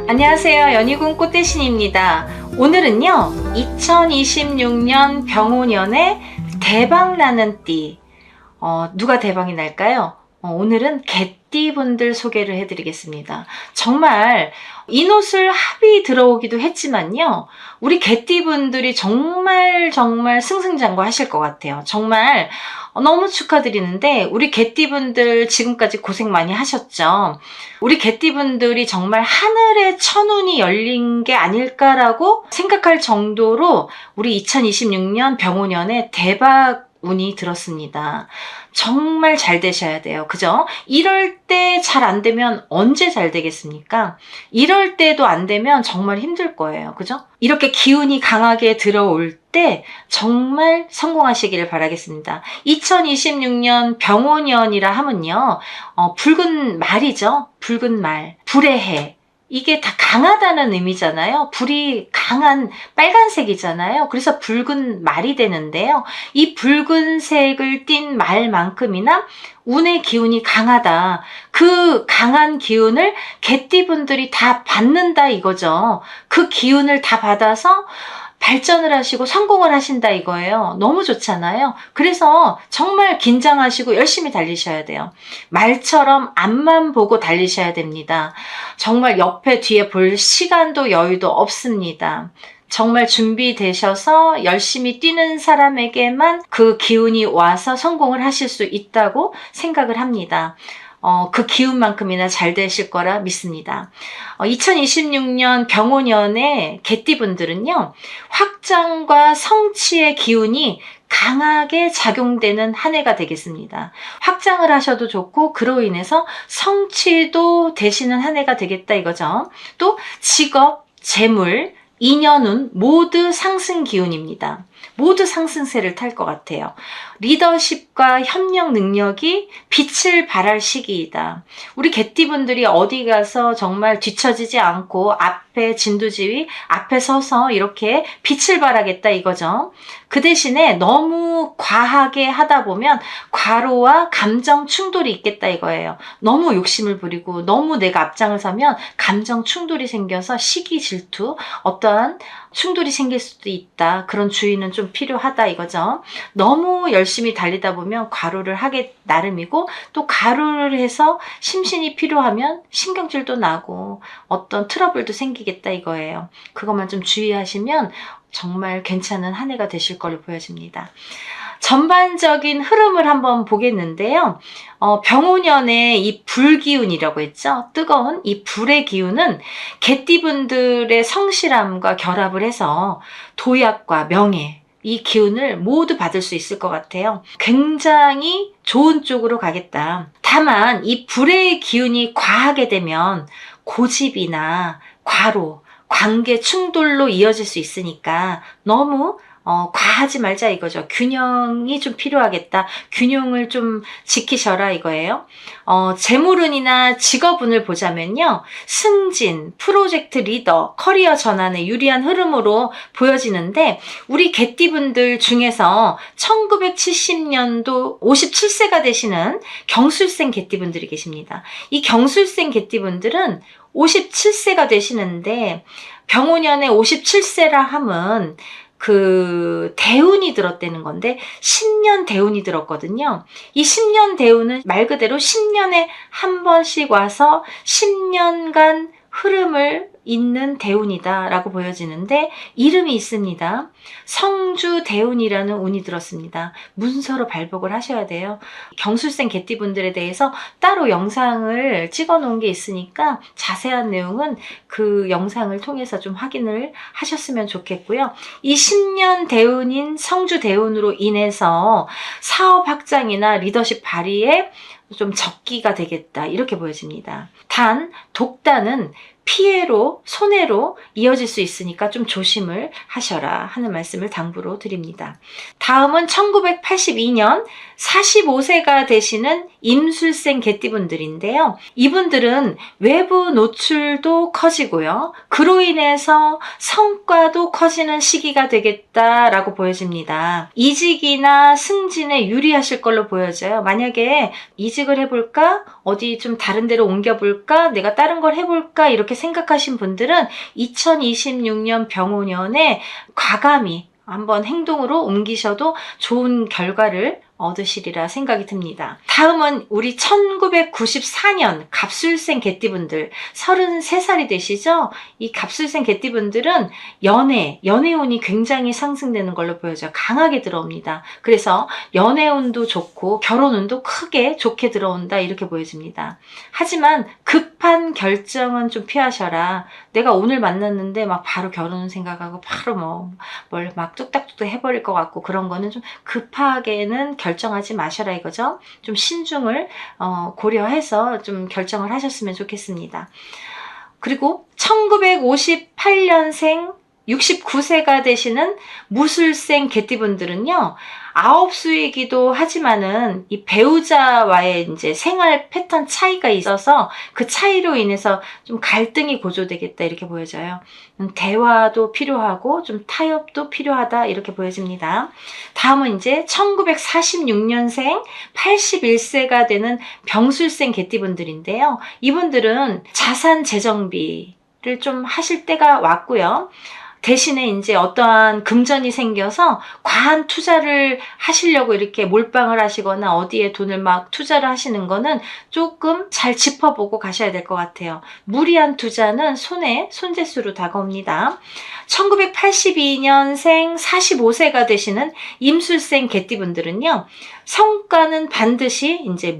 안녕하세요. 연희군 꽃대신입니다. 오늘은요 2026년 병오년에 대박나는 띠, 누가 대박이 날까요? 오늘은 개띠분들 소개를 해드리겠습니다. 정말 인옷을 합이 들어오기도 했지만요, 우리 개띠분들이 정말 승승장구 하실 것 같아요. 정말 너무 축하드리는데, 우리 개띠분들 지금까지 고생 많이 하셨죠. 우리 개띠분들이 정말 하늘의 천운이 열린 게 아닐까라고 생각할 정도로 우리 2026년 병오년에 대박 운이 들었습니다. 정말 잘 되셔야 돼요. 그죠? 이럴 때 잘 안 되면 언제 잘 되겠습니까? 이럴 때도 안 되면 정말 힘들 거예요. 그죠? 이렇게 기운이 강하게 들어올 때 정말 성공하시기를 바라겠습니다. 2026년 병오년이라 하면요, 붉은 말이죠. 붉은 말, 불의 해. 이게 다 강하다는 의미잖아요. 불이 강한 빨간색이잖아요. 그래서 붉은 말이 되는데요. 이 붉은색을 띤 말만큼이나 운의 기운이 강하다. 그 강한 기운을 개띠분들이 다 받는다 이거죠. 그 기운을 다 받아서 발전을 하시고 성공을 하신다 이거예요. 너무 좋잖아요. 그래서 정말 긴장하시고 열심히 달리셔야 돼요. 말처럼 앞만 보고 달리셔야 됩니다. 정말 옆에 뒤에 볼 시간도 여유도 없습니다. 정말 준비되셔서 열심히 뛰는 사람에게만 그 기운이 와서 성공을 하실 수 있다고 생각을 합니다. 그 기운만큼이나 잘 되실 거라 믿습니다. 2026년 병오년에 개띠분들은요, 확장과 성취의 기운이 강하게 작용되는 한 해가 되겠습니다. 확장을 하셔도 좋고, 그로 인해서 성취도 되시는 한 해가 되겠다 이거죠. 또 직업, 재물, 인연운 모두 상승 기운입니다. 모두 상승세를 탈 것 같아요. 리더십과 협력 능력이 빛을 발할 시기이다. 우리 개띠분들이 어디 가서 정말 뒤처지지 않고 앞에 진두지휘 앞에 서서 이렇게 빛을 발하겠다 이거죠. 그 대신에 너무 과하게 하다 보면 과로와 감정 충돌이 있겠다 이거예요. 너무 욕심을 부리고 너무 내가 앞장을 서면 감정 충돌이 생겨서 시기 질투, 어떠한 충돌이 생길 수도 있다. 그런 주의는 좀 필요하다 이거죠. 너무 열심히 달리다 보면 과로를 하게 나름이고, 또 과로를 해서 심신이 필요하면 신경질도 나고 어떤 트러블도 생기겠다 이거예요. 그것만 좀 주의하시면 정말 괜찮은 한 해가 되실 걸로 보여집니다. 전반적인 흐름을 한번 보겠는데요. 병오년에 이 불기운이라고 했죠. 뜨거운 이 불의 기운은 개띠분들의 성실함과 결합을 해서 도약과 명예, 이 기운을 모두 받을 수 있을 것 같아요. 굉장히 좋은 쪽으로 가겠다. 다만 이 불의 기운이 과하게 되면 고집이나 과로, 관계 충돌로 이어질 수 있으니까 너무 과하지 말자 이거죠. 균형이 좀 필요하겠다. 균형을 좀 지키셔라 이거예요. 재물운이나 직업운을 보자면요, 승진, 프로젝트 리더, 커리어 전환에 유리한 흐름으로 보여지는데, 우리 개띠분들 중에서 1970년도 57세가 되시는 경술생 개띠분들이 계십니다. 이 경술생 개띠분들은 57세가 되시는데, 병오년에 57세라 함은 그 대운이 들었다는 건데 10년 대운이 들었거든요. 이 10년 대운은 말 그대로 10년에 한 번씩 와서 10년간 흐름을 잇는 대운이다 라고 보여지는데, 이름이 있습니다. 성주 대운이라는 운이 들었습니다. 문서로 발복을 하셔야 돼요. 경술생 개띠분들에 대해서 따로 영상을 찍어 놓은 게 있으니까 자세한 내용은 그 영상을 통해서 좀 확인을 하셨으면 좋겠고요. 이 10년 대운인 성주 대운으로 인해서 사업 확장이나 리더십 발휘에 좀 적기가 되겠다 이렇게 보여집니다. 단 독단은 피해로, 손해로 이어질 수 있으니까 좀 조심을 하셔라 하는 말씀을 당부로 드립니다. 다음은 1982년 45세가 되시는 임술생 개띠분들인데요. 이분들은 외부 노출도 커지고요, 그로 인해서 성과도 커지는 시기가 되겠다라고 보여집니다. 이직이나 승진에 유리하실 걸로 보여져요. 만약에 이직을 해볼까? 어디 좀 다른 데로 옮겨볼까? 내가 다른 걸 해볼까? 이렇게 생각하신 분들은 2026년 병오년에 과감히 한번 행동으로 옮기셔도 좋은 결과를 얻으시리라 생각이 듭니다. 다음은 우리 1994년 갑술생 개띠분들, 33살이 되시죠? 이 갑술생 개띠분들은 연애운이 굉장히 상승되는 걸로 보여져요. 강하게 들어옵니다. 그래서 연애운도 좋고 결혼운도 크게 좋게 들어온다 이렇게 보여집니다. 하지만 급한 결정은 좀 피하셔라. 내가 오늘 만났는데 막 바로 결혼 생각하고 바로 뭘 막 뚝딱뚝딱 해버릴 것 같고 그런 거는 좀 급하게는 결정하지 마셔라 이거죠. 좀 신중을 고려해서 좀 결정을 하셨으면 좋겠습니다. 그리고 1958년생 69세가 되시는 무술생 개띠분들은요, 아홉수이기도 하지만은 이 배우자와의 이제 생활 패턴 차이가 있어서 그 차이로 인해서 좀 갈등이 고조되겠다 이렇게 보여져요. 대화도 필요하고 좀 타협도 필요하다 이렇게 보여집니다. 다음은 이제 1946년생 81세가 되는 병술생 개띠분들인데요. 이분들은 자산 재정비를 좀 하실 때가 왔고요. 대신에 이제 어떠한 금전이 생겨서 과한 투자를 하시려고 이렇게 몰빵을 하시거나 어디에 돈을 막 투자를 하시는 거는 조금 잘 짚어보고 가셔야 될 것 같아요. 무리한 투자는 손재수로 다가옵니다. 1982년생 45세가 되시는 임술생 개띠분들은요, 성과는 반드시 이제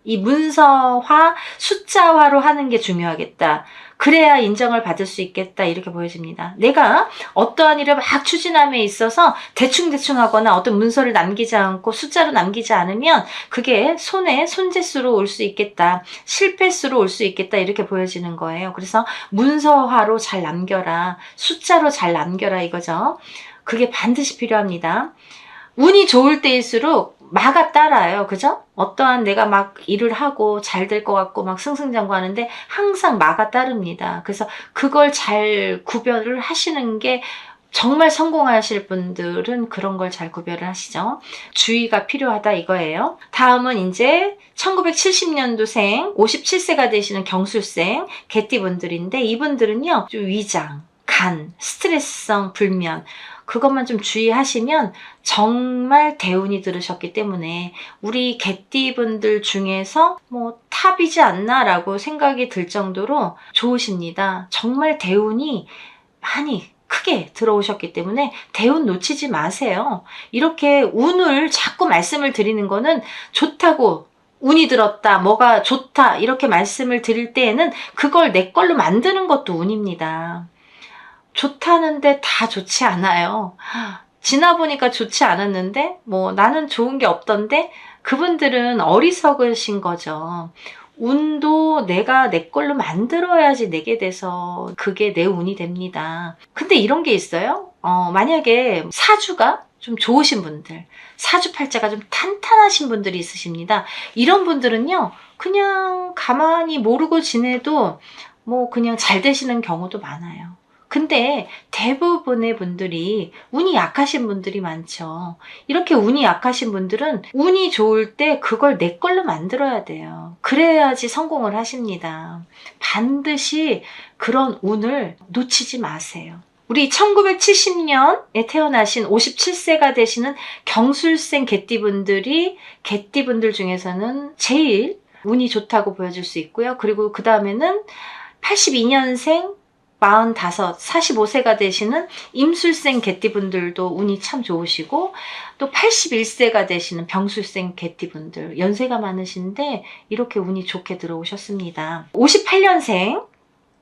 이 문서화, 숫자화로 하는 게 중요하겠다. 그래야 인정을 받을 수 있겠다 이렇게 보여집니다. 내가 어떠한 일을 막 추진함에 있어서 대충 하거나 어떤 문서를 남기지 않고 숫자로 남기지 않으면 그게 손재수로 올 수 있겠다. 실패수로 올 수 있겠다 이렇게 보여지는 거예요. 그래서 문서화로 잘 남겨라. 숫자로 잘 남겨라 이거죠. 그게 반드시 필요합니다. 운이 좋을 때일수록 마가 따라요. 그죠? 어떠한 내가 막 일을 하고 잘 될 것 같고 막 승승장구하는데 항상 마가 따릅니다. 그래서 그걸 잘 구별을 하시는 게 정말 성공하실 분들은 그런 걸 잘 구별을 하시죠. 주의가 필요하다 이거예요. 다음은 이제 1970년도생 57세가 되시는 경술생 개띠분들인데 이분들은요, 좀 위장, 간, 스트레스성 불면 그것만 좀 주의하시면 정말 대운이 들으셨기 때문에 우리 개띠분들 중에서 탑이지 않나 라고 생각이 들 정도로 좋으십니다. 정말 대운이 많이 크게 들어오셨기 때문에 대운 놓치지 마세요. 이렇게 운을 자꾸 말씀을 드리는 거는 좋다고, 운이 들었다, 뭐가 좋다 이렇게 말씀을 드릴 때에는 그걸 내 걸로 만드는 것도 운입니다. 좋다는데 다 좋지 않아요. 지나보니까 좋지 않았는데 나는 좋은 게 없던데 그분들은 어리석으신 거죠. 운도 내가 내 걸로 만들어야지 내게 돼서 그게 내 운이 됩니다. 근데 이런 게 있어요. 만약에 사주가 좀 좋으신 분들, 사주팔자가 좀 탄탄하신 분들이 있으십니다. 이런 분들은요, 그냥 가만히 모르고 지내도 그냥 잘 되시는 경우도 많아요. 근데 대부분의 분들이 운이 약하신 분들이 많죠. 이렇게 운이 약하신 분들은 운이 좋을 때 그걸 내 걸로 만들어야 돼요. 그래야지 성공을 하십니다. 반드시 그런 운을 놓치지 마세요. 우리 1970년에 태어나신 57세가 되시는 경술생 개띠분들 중에서는 제일 운이 좋다고 보여줄 수 있고요. 그리고 그 다음에는 82년생 45세가 되시는 임술생 개띠분들도 운이 참 좋으시고, 또 81세가 되시는 병술생 개띠분들, 연세가 많으신데 이렇게 운이 좋게 들어오셨습니다. 58년생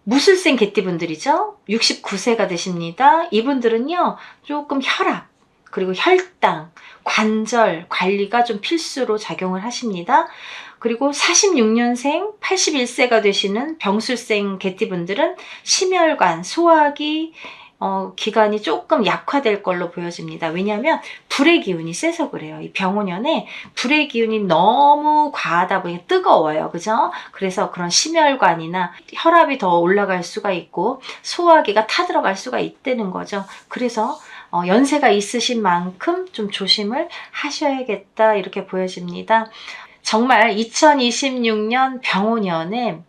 무술생 개띠분들이죠. 69세가 되십니다. 이분들은요, 조금 혈압, 그리고 혈당, 관절 관리가 좀 필수로 작용을 하십니다. 그리고 46년생 81세가 되시는 병술생 개띠분들은 심혈관, 소화기 기관이 조금 약화될 걸로 보여집니다. 왜냐하면 불의 기운이 세서 그래요. 이 병오년에 불의 기운이 너무 과하다 보니 뜨거워요. 그죠? 그래서 그런 심혈관이나 혈압이 더 올라갈 수가 있고 소화기가 타들어갈 수가 있다는 거죠. 그래서 연세가 있으신 만큼 좀 조심을 하셔야겠다 이렇게 보여집니다. 정말 2026년 병오년에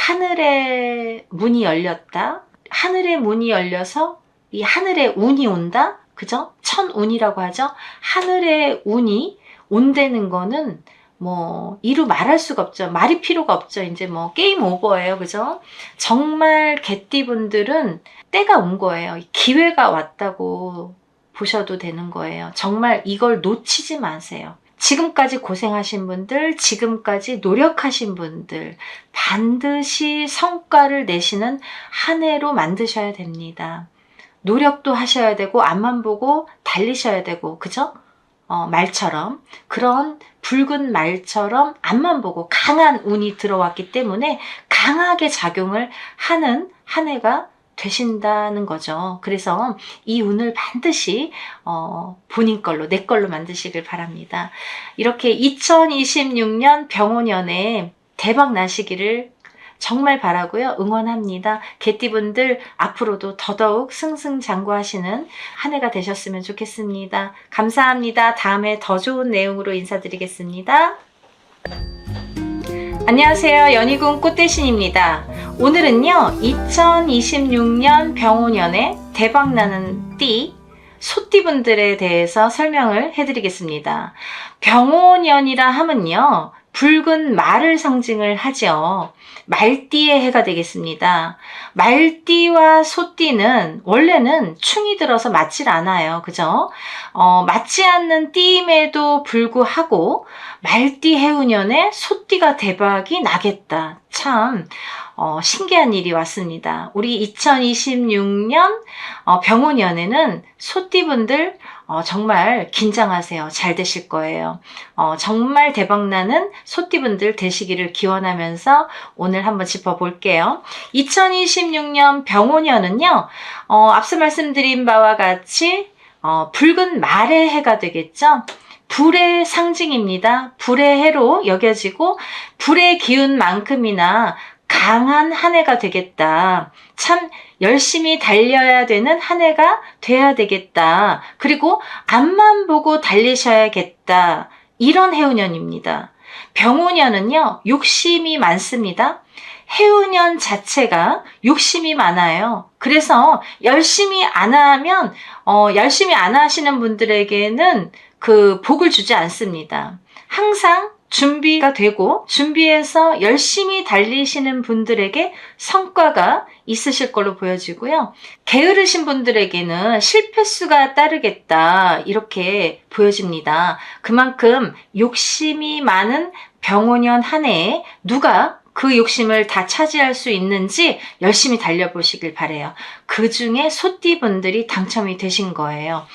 하늘의 문이 열렸다. 하늘의 문이 열려서 이 하늘에 운이 온다. 그죠? 천운이라고 하죠. 하늘의 운이 온다는 거는 뭐 이루 말할 수가 없죠. 말이 필요가 없죠. 이제 뭐 게임 오버예요. 그죠? 정말 개띠분들은 때가 온 거예요. 기회가 왔다고 보셔도 되는 거예요. 정말 이걸 놓치지 마세요. 지금까지 고생하신 분들, 지금까지 노력하신 분들 반드시 성과를 내시는 한 해로 만드셔야 됩니다. 노력도 하셔야 되고 앞만 보고 달리셔야 되고, 그죠? 말처럼, 그런 붉은 말처럼 앞만 보고 강한 운이 들어왔기 때문에 강하게 작용을 하는 한 해가 되신다는 거죠. 그래서 이 운을 반드시 본인 걸로, 내 걸로 만드시길 바랍니다. 이렇게 2026년 병오년에 대박 나시기를 정말 바라고요. 응원합니다. 개띠분들 앞으로도 더더욱 승승장구하시는 한 해가 되셨으면 좋겠습니다. 감사합니다. 다음에 더 좋은 내용으로 인사드리겠습니다. 안녕하세요. 연희궁 꽃대신입니다. 오늘은요, 2026년 병오년에 대박나는 띠, 소띠분들에 대해서 설명을 해드리겠습니다. 병오년이라 하면요, 붉은 말을 상징을 하죠. 말띠의 해가 되겠습니다. 말띠와 소띠는 원래는 충이 들어서 맞질 않아요. 그죠? 맞지 않는 띠임에도 불구하고 말띠 해운년에 소띠가 대박이 나겠다. 참 신기한 일이 왔습니다. 우리 2026년 병오년에는 소띠분들 정말 긴장하세요. 잘 되실 거예요. 정말 대박나는 소띠분들 되시기를 기원하면서 오늘 한번 짚어볼게요. 2026년 병오년은요, 앞서 말씀드린 바와 같이 붉은 말의 해가 되겠죠. 불의 상징입니다. 불의 해로 여겨지고 불의 기운만큼이나 강한 한 해가 되겠다. 참 열심히 달려야 되는 한 해가 돼야 되겠다. 그리고 앞만 보고 달리셔야겠다. 이런 해운년입니다. 병오년은요, 욕심이 많습니다. 해운년 자체가 욕심이 많아요. 그래서 열심히 안 하면, 열심히 안 하시는 분들에게는 그 복을 주지 않습니다. 항상 준비가 되고 준비해서 열심히 달리시는 분들에게 성과가 있으실 걸로 보여지고요. 게으르신 분들에게는 실패수가 따르겠다, 이렇게 보여집니다. 그만큼 욕심이 많은 병오년 한 해에 누가 그 욕심을 다 차지할 수 있는지 열심히 달려보시길 바래요. 그 중에 소띠분들이 당첨이 되신 거예요.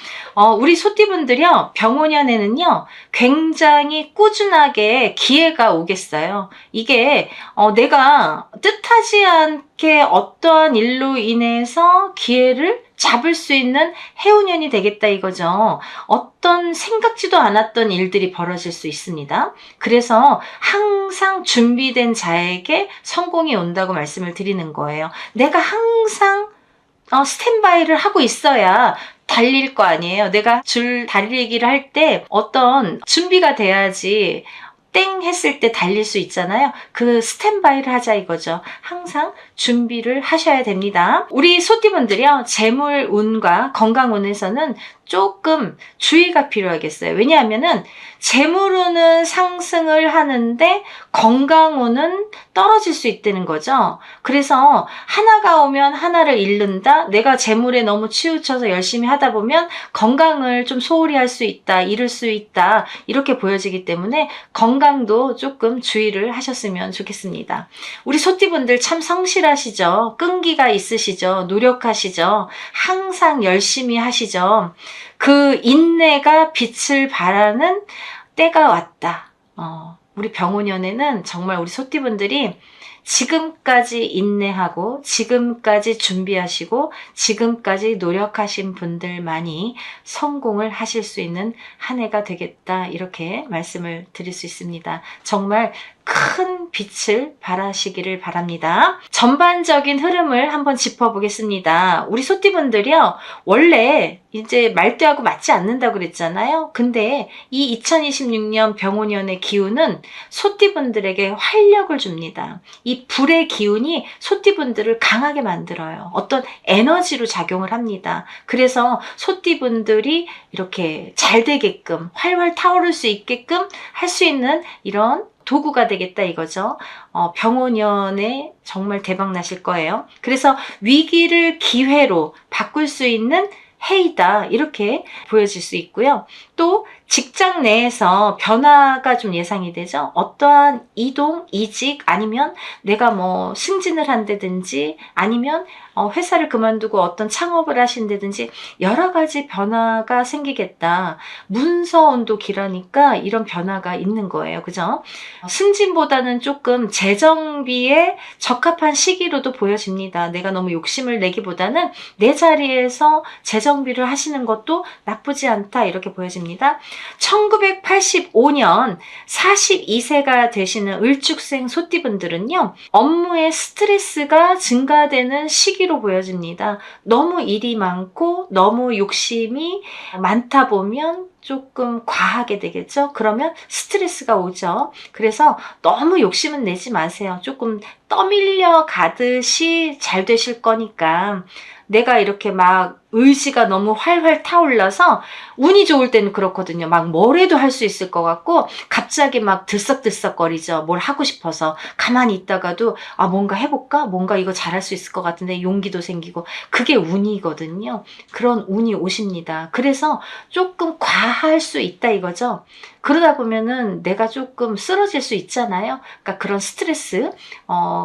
우리 소띠분들이요, 병오년에는요, 굉장히 꾸준하게 기회가 오겠어요. 이게 내가 뜻하지 않게 어떠한 일로 인해서 기회를 잡을 수 있는 해운년이 되겠다 이거죠. 어떤 생각지도 않았던 일들이 벌어질 수 있습니다. 그래서 항상 준비된 자에게 성공이 온다고 말씀을 드리는 거예요. 내가 항상 스탠바이를 하고 있어야 달릴 거 아니에요. 내가 줄 달리기를 할 때 어떤 준비가 돼야지 땡 했을 때 달릴 수 있잖아요. 그 스탠바이를 하자 이거죠. 항상 준비를 하셔야 됩니다. 우리 소띠분들이요, 재물운과 건강운에서는 조금 주의가 필요하겠어요. 왜냐하면은 재물운은 상승을 하는데 건강운은 떨어질 수 있다는 거죠. 그래서 하나가 오면 하나를 잃는다. 내가 재물에 너무 치우쳐서 열심히 하다 보면 건강을 좀 소홀히 할 수 있다, 잃을 수 있다, 이렇게 보여지기 때문에 건강도 조금 주의를 하셨으면 좋겠습니다. 우리 소띠분들 참 성실하시죠. 끈기가 있으시죠. 노력하시죠. 항상 열심히 하시죠. 그 인내가 빛을 발하는 때가 왔다. 우리 병오년에는 정말 우리 소띠분들이 지금까지 인내하고 지금까지 준비하시고 지금까지 노력하신 분들만이 성공을 하실 수 있는 한 해가 되겠다, 이렇게 말씀을 드릴 수 있습니다. 정말 큰 빛을 발하시기를 바랍니다. 전반적인 흐름을 한번 짚어보겠습니다. 우리 소띠분들이요, 원래 이제 말띠하고 맞지 않는다고 그랬잖아요. 근데 이 2026년 병오년의 기운은 소띠분들에게 활력을 줍니다. 이 불의 기운이 소띠분들을 강하게 만들어요. 어떤 에너지로 작용을 합니다. 그래서 소띠분들이 이렇게 잘 되게끔, 활활 타오를 수 있게끔 할 수 있는 이런 도구가 되겠다 이거죠. 병오년에 정말 대박 나실 거예요. 그래서 위기를 기회로 바꿀 수 있는 해이다, 이렇게 보여질 수 있고요. 또 직장 내에서 변화가 좀 예상이 되죠. 어떠한 이동, 이직, 아니면 내가 뭐 승진을 한다든지, 아니면 회사를 그만두고 어떤 창업을 하신다든지 여러 가지 변화가 생기겠다. 문서운도 길으니까 이런 변화가 있는 거예요. 그죠? 승진보다는 조금 재정비에 적합한 시기로도 보여집니다. 내가 너무 욕심을 내기보다는 내 자리에서 재정비를 하시는 것도 나쁘지 않다, 이렇게 보여집니다. 1985년 42세가 되시는 을죽생 소띠분들은요, 업무의 스트레스가 증가되는 시기로 보여집니다. 너무 일이 많고 너무 욕심이 많다 보면 조금 과하게 되겠죠? 그러면 스트레스가 오죠. 그래서 너무 욕심은 내지 마세요. 조금 떠밀려 가듯이 잘 되실 거니까. 내가 이렇게 막 의지가 너무 활활 타올라서 운이 좋을 때는 그렇거든요. 막 뭐래도 할 수 있을 것 같고 갑자기 막 들썩들썩거리죠. 뭘 하고 싶어서. 가만히 있다가도 뭔가 해볼까? 뭔가 이거 잘할 수 있을 것 같은데 용기도 생기고. 그게 운이거든요. 그런 운이 오십니다. 그래서 조금 과할 수 있다 이거죠. 그러다 보면은 내가 조금 쓰러질 수 있잖아요. 그러니까 그런 스트레스,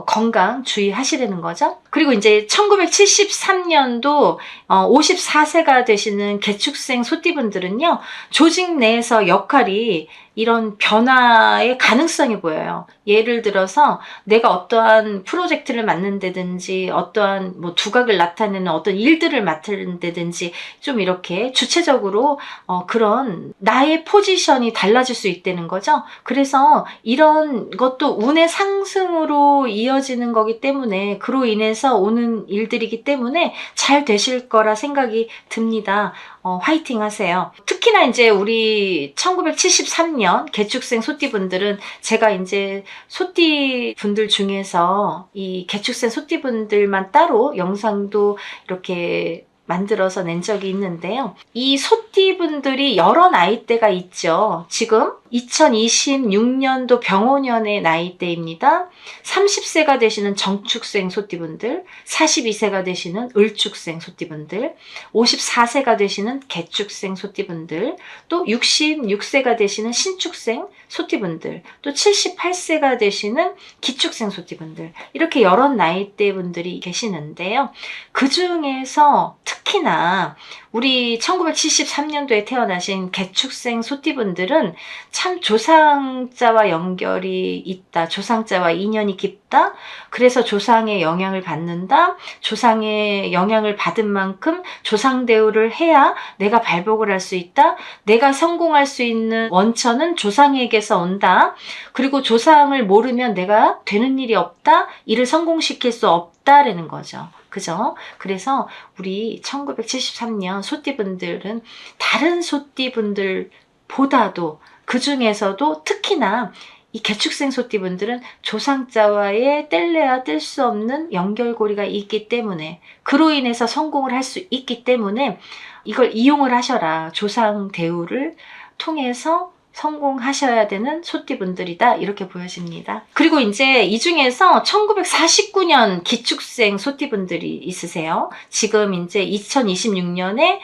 건강 주의하시라는 거죠. 그리고 이제 1973년도 54세가 되시는 개축생 소띠분들은요, 조직 내에서 역할이 이런 변화의 가능성이 보여요. 예를 들어서 내가 어떠한 프로젝트를 맡는다든지 어떠한 뭐 두각을 나타내는 어떤 일들을 맡는다든지 좀 이렇게 주체적으로 그런 나의 포지션이 달라질 수 있다는 거죠. 그래서 이런 것도 운의 상승으로 이어지는 거기 때문에, 그로 인해서 오는 일들이기 때문에 잘 되실 거라 생각이 듭니다. 화이팅 하세요. 특히나 이제 우리 1973년 개축생 소띠분들은 제가 이제 소띠분들 중에서 이 개축생 소띠분들만 따로 영상도 이렇게 만들어서 낸 적이 있는데요. 이 소띠분들이 여러 나이대가 있죠. 지금 2026년도 병오년의 나이대입니다. 30세가 되시는 정축생 소띠분들, 42세가 되시는 을축생 소띠분들, 54세가 되시는 개축생 소띠분들, 또 66세가 되시는 신축생 소띠분들, 또 78세가 되시는 기축생 소띠분들, 이렇게 여러 나이대 분들이 계시는데요. 그 중에서 특히나 우리 1973년도에 태어나신 개축생 소띠분들은 참 조상자와 연결이 있다. 조상자와 인연이 깊다. 그래서 조상의 영향을 받는다. 조상의 영향을 받은 만큼 조상 대우를 해야 내가 발복을 할 수 있다. 내가 성공할 수 있는 원천은 조상에게서 온다. 그리고 조상을 모르면 내가 되는 일이 없다. 일을 성공시킬 수 없다라는 거죠. 그죠? 그래서 우리 1973년 소띠분들은 다른 소띠분들보다도, 그 중에서도 특히나 이 개축생 소띠분들은 조상자와의 뗄래야 뗄 수 없는 연결고리가 있기 때문에, 그로 인해서 성공을 할 수 있기 때문에 이걸 이용을 하셔라. 조상 대우를 통해서 성공하셔야 되는 소띠분들이다, 이렇게 보여집니다. 그리고 이제 이 중에서 1949년 기축생 소띠분들이 있으세요. 지금 이제 2026년에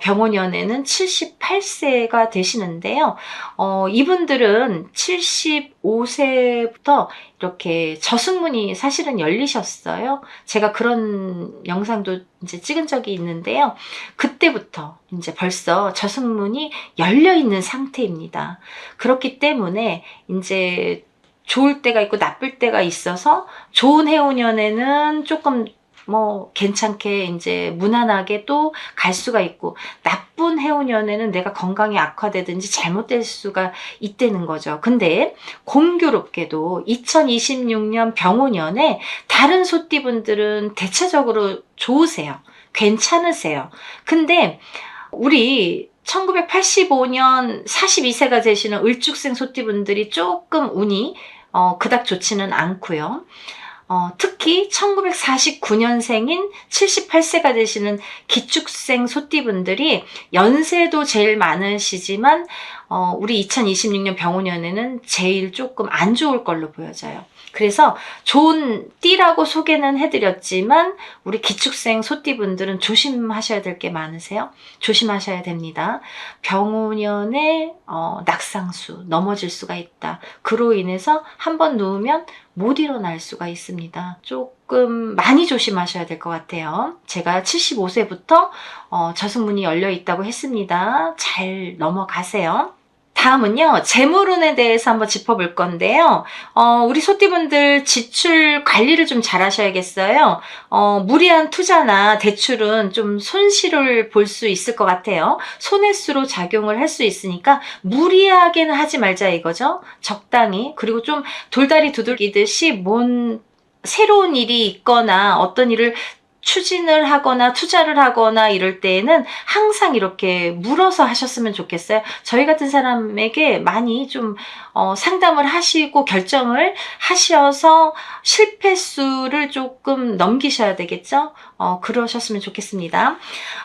병오년에는 78세가 되시는데요. 이분들은 75세부터 이렇게 저승문이 사실은 열리셨어요. 제가 그런 영상도 이제 찍은 적이 있는데요. 그때부터 이제 벌써 저승문이 열려 있는 상태입니다. 그렇기 때문에 이제 좋을 때가 있고 나쁠 때가 있어서, 좋은 해운년에는 조금 뭐 괜찮게 이제 무난하게 또 갈 수가 있고, 나쁜 해운년에는 내가 건강이 악화되든지 잘못될 수가 있다는 거죠. 근데 공교롭게도 2026년 병오년에 다른 소띠분들은 대체적으로 좋으세요. 괜찮으세요. 근데 우리 1985년 42세가 되시는 을죽생 소띠분들이 조금 운이 그닥 좋지는 않고요. 특히 1949년생인 78세가 되시는 기축생 소띠분들이 연세도 제일 많으시지만 우리 2026년 병오년에는 제일 조금 안 좋을 걸로 보여져요. 그래서 좋은 띠라고 소개는 해드렸지만 우리 기축생 소띠분들은 조심하셔야 될 게 많으세요. 조심하셔야 됩니다. 병오년에 낙상수, 넘어질 수가 있다. 그로 인해서 한번 누우면 못 일어날 수가 있습니다. 조금 많이 조심하셔야 될 것 같아요. 제가 75세부터 저승문이 열려 있다고 했습니다. 잘 넘어가세요. 다음은요, 재물운에 대해서 한번 짚어볼 건데요. 우리 소띠분들 지출 관리를 좀 잘 하셔야겠어요. 무리한 투자나 대출은 좀 손실을 볼 수 있을 것 같아요. 손해수로 작용을 할 수 있으니까 무리하게는 하지 말자 이거죠. 적당히. 그리고 좀 돌다리 두들기듯이 새로운 일이 있거나 어떤 일을 추진을 하거나 투자를 하거나 이럴 때에는 항상 이렇게 물어서 하셨으면 좋겠어요. 저희 같은 사람에게 많이 좀 상담을 하시고 결정을 하셔서 실패수를 조금 넘기셔야 되겠죠. 그러셨으면 좋겠습니다.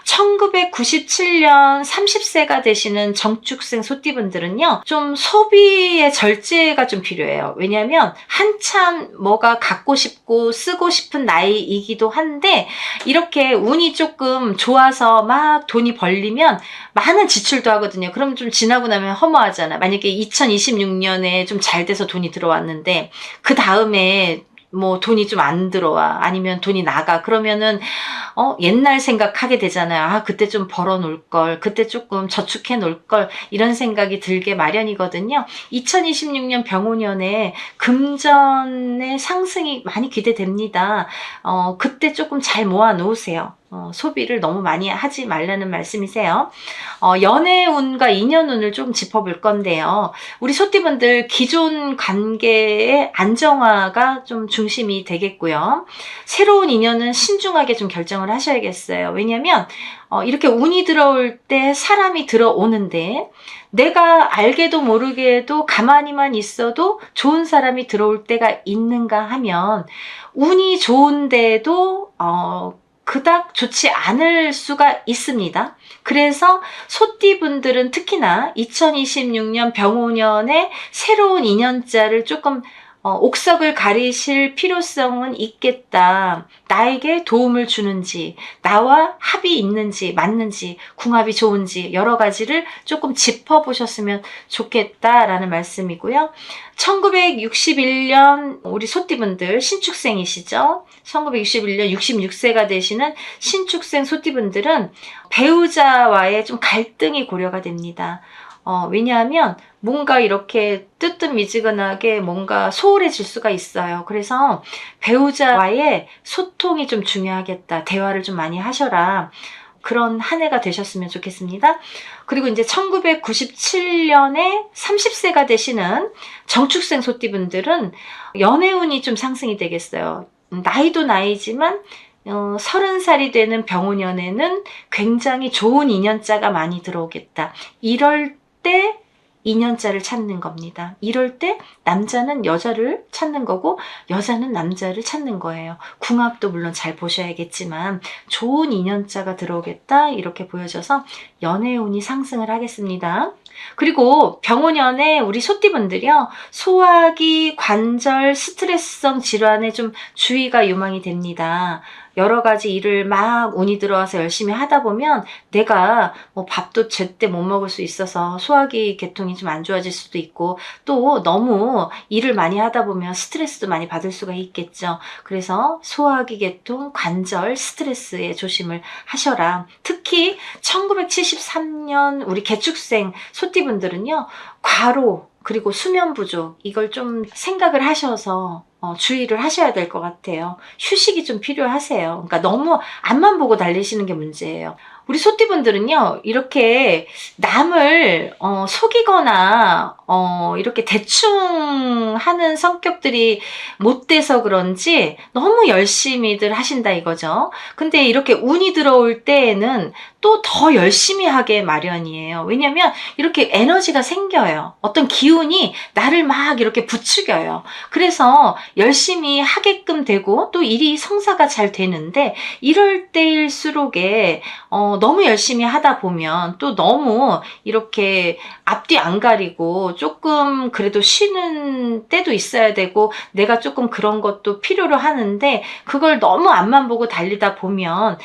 1997년 30세가 되시는 정축생 소띠분들은요, 좀 소비의 절제가 좀 필요해요. 왜냐하면 한참 뭐가 갖고 싶고 쓰고 싶은 나이이기도 한데, 이렇게 운이 조금 좋아서 막 돈이 벌리면 많은 지출도 하거든요. 그럼 좀 지나고 나면 허무하잖아. 만약에 2026년에 좀 잘 돼서 돈이 들어왔는데 그 다음에 뭐 돈이 좀 안 들어와, 아니면 돈이 나가, 그러면은 옛날 생각하게 되잖아요. 아, 그때 좀 벌어 놓을 걸, 그때 조금 저축해 놓을 걸, 이런 생각이 들게 마련이거든요. 2026년 병오년에 금전의 상승이 많이 기대됩니다. 그때 조금 잘 모아 놓으세요. 소비를 너무 많이 하지 말라는 말씀이세요. 연애운과 인연운을 좀 짚어볼 건데요. 우리 소띠분들 기존 관계의 안정화가 좀 중심이 되겠고요. 새로운 인연은 신중하게 좀 결정을 하셔야겠어요. 왜냐하면 이렇게 운이 들어올 때 사람이 들어오는데, 내가 알게도 모르게도 가만히만 있어도 좋은 사람이 들어올 때가 있는가 하면, 운이 좋은데도 그닥 좋지 않을 수가 있습니다. 그래서 소띠분들은 특히나 2026년 병오년에 새로운 인연자를 조금 옥석을 가리실 필요성은 있겠다. 나에게 도움을 주는지, 나와 합이 있는지, 맞는지, 궁합이 좋은지 여러 가지를 조금 짚어보셨으면 좋겠다라는 말씀이고요. 1961년 우리 소띠분들 신축생이시죠? 1961년 66세가 되시는 신축생 소띠분들은 배우자와의 좀 갈등이 고려가 됩니다. 왜냐하면 뭔가 이렇게 뜨뜻미지근하게 뭔가 소홀해질 수가 있어요. 그래서 배우자와의 소통이 좀 중요하겠다. 대화를 좀 많이 하셔라. 그런 한 해가 되셨으면 좋겠습니다. 그리고 이제 1997년에 30세가 되시는 정축생 소띠분들은 연애운이 좀 상승이 되겠어요. 나이도 나이지만 30살이 되는 병오년에는 굉장히 좋은 인연자가 많이 들어오겠다. 이럴 때 인연자를 찾는 겁니다. 이럴 때 남자는 여자를 찾는 거고 여자는 남자를 찾는 거예요. 궁합도 물론 잘 보셔야겠지만 좋은 인연자가 들어오겠다, 이렇게 보여져서 연애운이 상승을 하겠습니다. 그리고 병오년에 우리 소띠분들이요, 소화기, 관절, 스트레스성 질환에 좀 주의가 요망이 됩니다. 여러 가지 일을 막 운이 들어와서 열심히 하다 보면 내가 뭐 밥도 제때 못 먹을 수 있어서 소화기 계통이 좀 안 좋아질 수도 있고, 또 너무 일을 많이 하다 보면 스트레스도 많이 받을 수가 있겠죠. 그래서 소화기 계통, 관절, 스트레스에 조심을 하셔라. 특히 1973년 우리 개축생 소띠분들은요, 과로 그리고 수면 부족, 이걸 좀 생각을 하셔서 주의를 하셔야 될 것 같아요. 휴식이 좀 필요하세요. 그러니까 너무 앞만 보고 달리시는 게 문제예요. 우리 소띠분들은요, 이렇게 남을 속이거나 이렇게 대충 하는 성격들이 못 돼서 그런지 너무 열심히들 하신다 이거죠. 근데 이렇게 운이 들어올 때에는 또 더 열심히 하게 마련이에요. 왜냐면 이렇게 에너지가 생겨요. 어떤 기운이 나를 막 이렇게 부추겨요. 그래서 열심히 하게끔 되고 또 일이 성사가 잘 되는데, 이럴 때일수록에 너무 열심히 하다 보면 또 너무 이렇게 앞뒤 안 가리고 조금 그래도 쉬는 때도 있어야 되고, 내가 조금 그런 것도 필요로 하는데 그걸 너무 앞만 보고 달리다 보면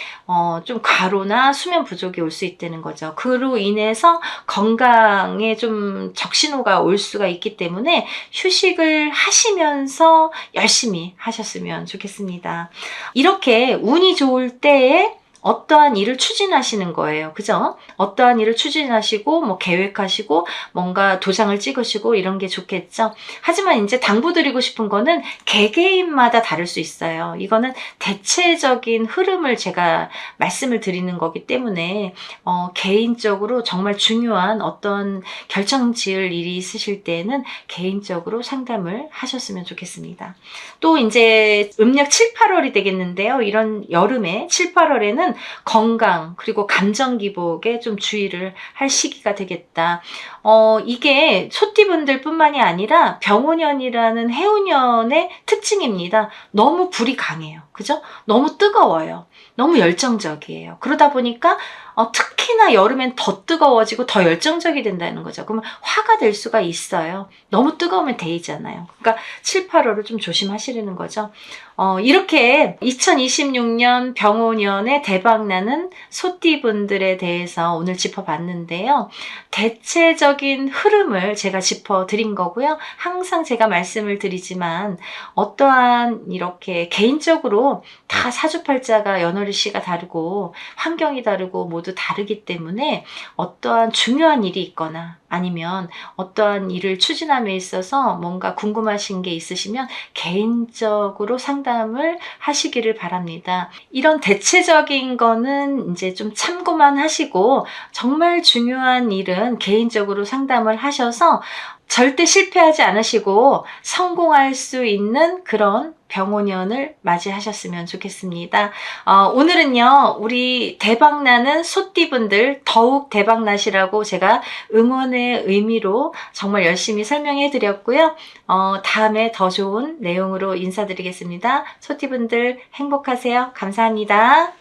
좀 과로나 수면 부족이 올 수 있다는 거죠. 그로 인해서 건강에 좀 적신호가 올 수가 있기 때문에 휴식을 하시면서 열심히 하셨으면 좋겠습니다. 이렇게 운이 좋을 때에 어떠한 일을 추진하시는 거예요. 그죠? 어떠한 일을 추진하시고 뭐 계획하시고 뭔가 도장을 찍으시고 이런 게 좋겠죠. 하지만 이제 당부드리고 싶은 거는 개개인마다 다를 수 있어요. 이거는 대체적인 흐름을 제가 말씀을 드리는 거기 때문에 개인적으로 정말 중요한 어떤 결정 지을 일이 있으실 때는 개인적으로 상담을 하셨으면 좋겠습니다. 또 이제 음력 7, 8월이 되겠는데요. 이런 여름에 7, 8월에는 건강 그리고 감정 기복에 좀 주의를 할 시기가 되겠다. 이게 소띠분들 뿐만이 아니라 병오년이라는 해운년의 특징입니다. 너무 불이 강해요. 그죠? 너무 뜨거워요. 너무 열정적이에요. 그러다 보니까 특히나 여름엔 더 뜨거워지고 더 열정적이 된다는 거죠. 그러면 화가 될 수가 있어요. 너무 뜨거우면 데이잖아요. 그러니까 7, 8월을 좀 조심하시라는 거죠. 이렇게 2026년 병오년에 대박나는 소띠분들에 대해서 오늘 짚어봤는데요. 대체적인 흐름을 제가 짚어드린 거고요. 항상 제가 말씀을 드리지만 어떠한 이렇게 개인적으로 다 사주팔자가 연월일시가 다르고 환경이 다르고 모두 다르기 때문에 어떠한 중요한 일이 있거나 아니면 어떠한 일을 추진함에 있어서 뭔가 궁금하신 게 있으시면 개인적으로 상담을 하시기를 바랍니다. 이런 대체적인 거는 이제 좀 참고만 하시고 정말 중요한 일은 개인적으로 상담을 하셔서 절대 실패하지 않으시고 성공할 수 있는 그런 병오년을 맞이하셨으면 좋겠습니다. 오늘은요, 우리 대박나는 소띠분들 더욱 대박나시라고 제가 응원의 의미로 정말 열심히 설명해 드렸고요. 다음에 더 좋은 내용으로 인사드리겠습니다. 소띠분들 행복하세요. 감사합니다.